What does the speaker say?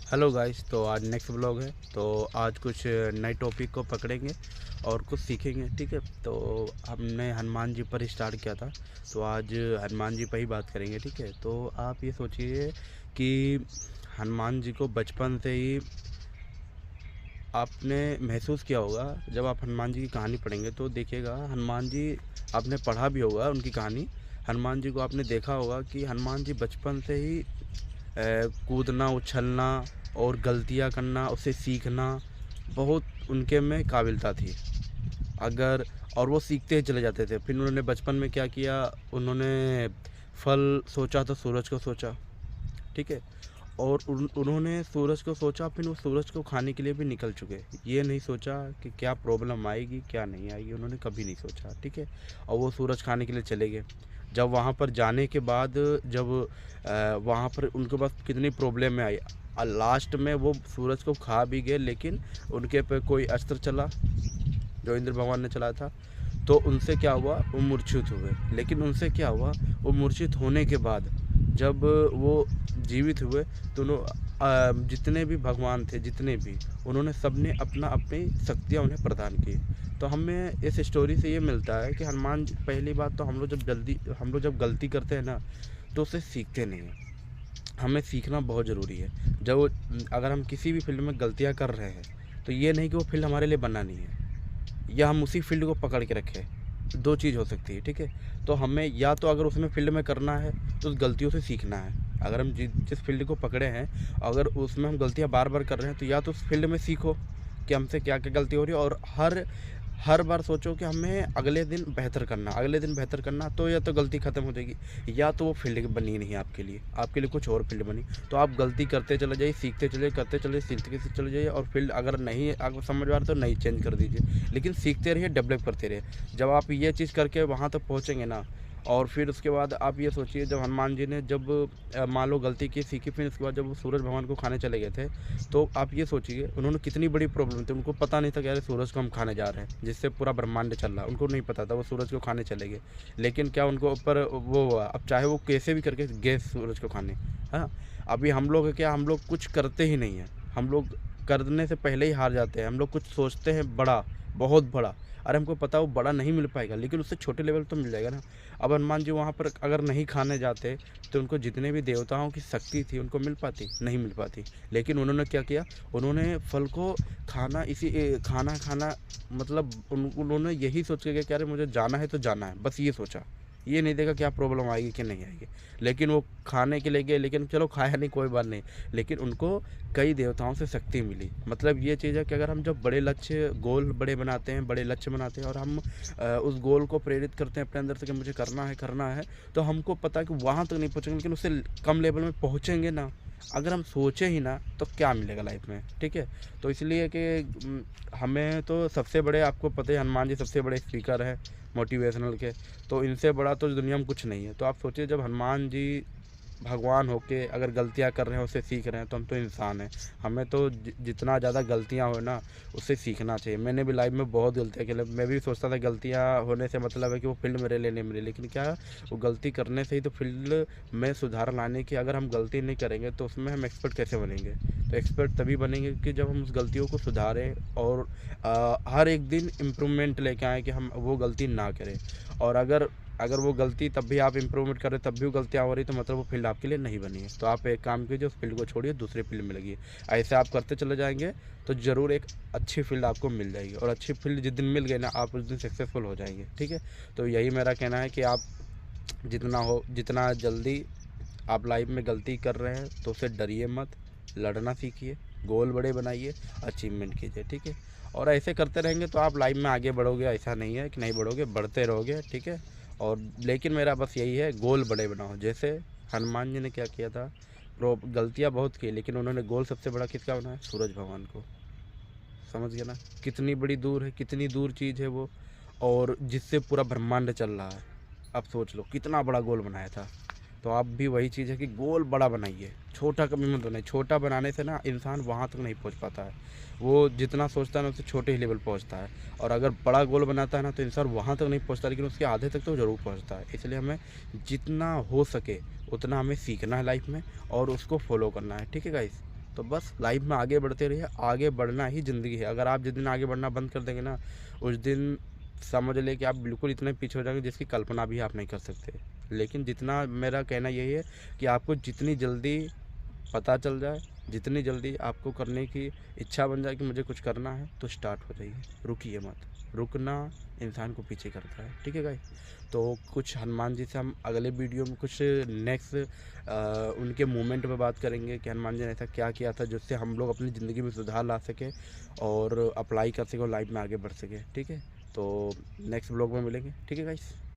Hello guys. तो आज next blog है। तो आज कुछ नए टॉपिक को पकड़ेंगे और कुछ सीखेंगे। ठीक है, तो हमने हनुमान जी पर स्टार्ट किया था, तो आज हनुमान जी पर ही बात करेंगे। ठीक है, तो आप ये सोचिए कि हनुमान जी को बचपन से ही आपने महसूस किया होगा। जब आप हनुमान जी की कहानी पढ़ेंगे तो देखिएगा, हनुमान जी आपने पढ़ा भी होगा उनकी कहानी। हनुमान जी को आपने देखा होगा कि हनुमान जी बचपन से ही कूदना, उछलना और गलतियाँ करना, उससे सीखना बहुत उनके में काबिलियत थी। अगर और वो सीखते ही चले जाते थे। फिर उन्होंने बचपन में क्या किया, उन्होंने फल सोचा तो सूरज को सोचा। ठीक है, और उन्होंने सूरज को सोचा, फिर वो सूरज को खाने के लिए भी निकल चुके। ये नहीं सोचा कि क्या प्रॉब्लम आएगी क्या नहीं आएगी, उन्होंने कभी नहीं सोचा। ठीक है, और वो सूरज खाने के लिए चले गए। जब वहाँ पर जाने के बाद, जब वहाँ पर उनके पास कितनी प्रॉब्लम में आई, लास्ट में वो सूरज को खा भी गए, लेकिन उनके पे कोई अस्त्र चला जो इंद्र भगवान ने चलाया था। तो उनसे क्या हुआ, वो मूर्छित हुए। लेकिन उनसे क्या हुआ, वो मूर्छित होने के बाद जब वो जीवित हुए तो जितने भी भगवान थे, जितने भी, उन्होंने सबने अपना अपनी शक्तियाँ उन्हें प्रदान की। तो हमें इस स्टोरी से ये मिलता है कि हनुमान, पहली बात तो हम लोग जब गलती करते हैं ना, तो उससे सीखते नहीं हैं। हमें सीखना बहुत ज़रूरी है। जब अगर हम किसी भी फील्ड में गलतियाँ कर रहे हैं, तो ये नहीं कि वो फील्ड हमारे लिए बना नहीं है, या हम उसी फील्ड को पकड़ के रखें। दो चीज़ हो सकती है। ठीक है, तो हमें या तो अगर उसमें फील्ड में करना है तो उस गलतियों से सीखना है। अगर हम जिस फील्ड को पकड़े हैं, अगर उसमें हम गलतियां बार बार कर रहे हैं, तो या तो उस फील्ड में सीखो कि हमसे क्या क्या गलती हो रही है, और हर हर बार सोचो कि हमें अगले दिन बेहतर करना, अगले दिन बेहतर करना। तो या तो गलती ख़त्म हो जाएगी, या तो वो फील्ड बनी नहीं आपके लिए कुछ और फील्ड बनी। तो आप गलती करते चले जाइए, सीखते चले, करते चले, सीखते चले जाइए, और फील्ड अगर नहीं आपको समझ में आ रहा तो नहीं चेंज कर दीजिए, लेकिन सीखते रहिए, डेवलप करते रहिए। जब आप ये चीज़ करके वहाँ तक पहुँचेंगे ना, और फिर उसके बाद आप ये सोचिए, जब हनुमान जी ने जब मान लो गलती की, सीखी, फिर उसके बाद जब वो सूरज भगवान को खाने चले गए थे, तो आप ये सोचिए उन्होंने कितनी बड़ी प्रॉब्लम थी। उनको पता नहीं था कि यार सूरज को हम खाने जा रहे हैं, जिससे पूरा ब्रह्मांड चल रहा है। उनको नहीं पता था, वो सूरज को खाने चले गए। लेकिन क्या उनको ऊपर वो हुआ, अब चाहे वो कैसे भी करके गए सूरज को खाने। हाँ, अभी हम लोग क्या, हम लोग कुछ करते ही नहीं हैं। हम लोग करने से पहले ही हार जाते हैं। हम लोग कुछ सोचते हैं बड़ा, बहुत बड़ा, अरे हमको पता है वो बड़ा नहीं मिल पाएगा, लेकिन उससे छोटे लेवल तो मिल जाएगा ना। अब हनुमान जी वहाँ पर अगर नहीं खाने जाते, तो उनको जितने भी देवताओं की शक्ति थी उनको मिल पाती, नहीं मिल पाती। लेकिन उन्होंने क्या किया, उन्होंने फल को खाना, खाना मतलब उन्होंने यही सोच के किया कि अरे मुझे जाना है तो जाना है, बस ये सोचा। ये नहीं देखा क्या प्रॉब्लम आएगी कि नहीं आएगी। लेकिन वो खाने के लिए गए, लेकिन चलो खाया नहीं, कोई बात नहीं, लेकिन उनको कई देवताओं से शक्ति मिली। मतलब ये चीज़ है कि अगर हम जब बड़े लक्ष्य, गोल बड़े बनाते हैं, बड़े लक्ष्य बनाते हैं, और हम उस गोल को प्रेरित करते हैं अपने अंदर से कि मुझे करना है, तो हमको पता है कि वहाँ तक नहीं पहुँचेंगे, लेकिन उससे कम लेवल में पहुँचेंगे ना। अगर हम सोचे ही ना, तो क्या मिलेगा लाइफ में। ठीक है, तो इसलिए कि हमें तो सबसे बड़े, आपको पता है हनुमान जी सबसे बड़े स्पीकर हैं मोटिवेशनल के। तो इनसे बड़ा तो दुनिया में कुछ नहीं है। तो आप सोचिए, जब हनुमान जी भगवान होके अगर गलतियां कर रहे हैं, उससे सीख रहे हैं, तो हम तो इंसान हैं। हमें तो जितना ज़्यादा गलतियां हो ना, उससे सीखना चाहिए। मैंने भी लाइफ में बहुत गलतियां की। मैं भी सोचता था गलतियां होने से मतलब है कि वो फील्ड मेरे लिए नहीं मिली, लेकिन क्या, वो गलती करने से ही तो फील्ड में सुधार लाने की। अगर हम गलती नहीं करेंगे तो उसमें हम एक्सपर्ट कैसे बनेंगे। तो एक्सपर्ट तभी बनेंगे कि जब हम उस गलतियों को सुधारें, और हर एक दिन इम्प्रूवमेंट लेके आएँ कि हम वो गलती ना करें। और अगर अगर वो गलती तब भी आप इम्प्रूवमेंट कर रहे, तब भी वो गलतियाँ हो रही, तो मतलब वो फील्ड आपके लिए नहीं बनी है। तो आप एक काम कीजिए, उस फील्ड को छोड़िए, दूसरे फील्ड में लगिए। ऐसे आप करते चले जाएंगे तो ज़रूर एक अच्छी फील्ड आपको मिल जाएगी। और अच्छी फील्ड जिस दिन मिल गई ना, आप उस दिन सक्सेसफुल हो जाएंगे। ठीक है, तो यही मेरा कहना है कि आप जितना जल्दी आप लाइफ में गलती कर रहे हैं, तो उससे डरिए मत, लड़ना सीखिए, गोल बड़े बनाइए, अचीवमेंट कीजिए। ठीक है, और ऐसे करते रहेंगे तो आप लाइफ में आगे बढ़ोगे। ऐसा नहीं है कि नहीं बढ़ोगे, बढ़ते रहोगे। ठीक है, और लेकिन मेरा बस यही है, गोल बड़े बनाओ। जैसे हनुमान जी ने क्या किया था, गलतियाँ बहुत की, लेकिन उन्होंने गोल सबसे बड़ा किसका बनाया, सूरज भगवान को। समझ गया ना, कितनी बड़ी दूर है, कितनी दूर चीज़ है वो, और जिससे पूरा ब्रह्मांड चल रहा है। अब सोच लो कितना बड़ा गोल बनाया था। तो आप भी वही चीज़ है कि गोल बड़ा बनाइए, छोटा कभी मत बनाइए। छोटा बनाने से ना इंसान वहाँ तक नहीं पहुँच पाता है। वो जितना सोचता है ना, उससे छोटे ही लेवल पहुँचता है। और अगर बड़ा गोल बनाता है ना, तो इंसान वहाँ तक नहीं पहुँचता, लेकिन उसके आधे तक तो ज़रूर पहुँचता है। इसलिए हमें जितना हो सके उतना हमें सीखना है लाइफ में, और उसको फॉलो करना है। ठीक है गाइस, तो बस लाइफ में आगे बढ़ते रहिए, आगे बढ़ना ही ज़िंदगी है। अगर आप जिस दिन आगे बढ़ना बंद कर देंगे ना, उस दिन समझ लें कि आप बिल्कुल इतने पीछे हो जाएंगे जिसकी कल्पना भी आप नहीं कर सकते। लेकिन जितना, मेरा कहना यही है कि आपको जितनी जल्दी पता चल जाए, जितनी जल्दी आपको करने की इच्छा बन जाए कि मुझे कुछ करना है, तो स्टार्ट हो जाइए, रुकिए मत। रुकना इंसान को पीछे करता है। ठीक है गाइस, तो कुछ हनुमान जी से हम अगले वीडियो में कुछ नेक्स्ट उनके मूवमेंट पे बात करेंगे कि हनुमान जी ने ऐसा क्या किया था जिससे हम लोग अपनी ज़िंदगी में सुधार ला सके और अप्लाई कर सके और लाइफ में आगे बढ़ सके। ठीक है, तो नेक्स्ट ब्लॉग में मिलेंगे। ठीक है गाइस।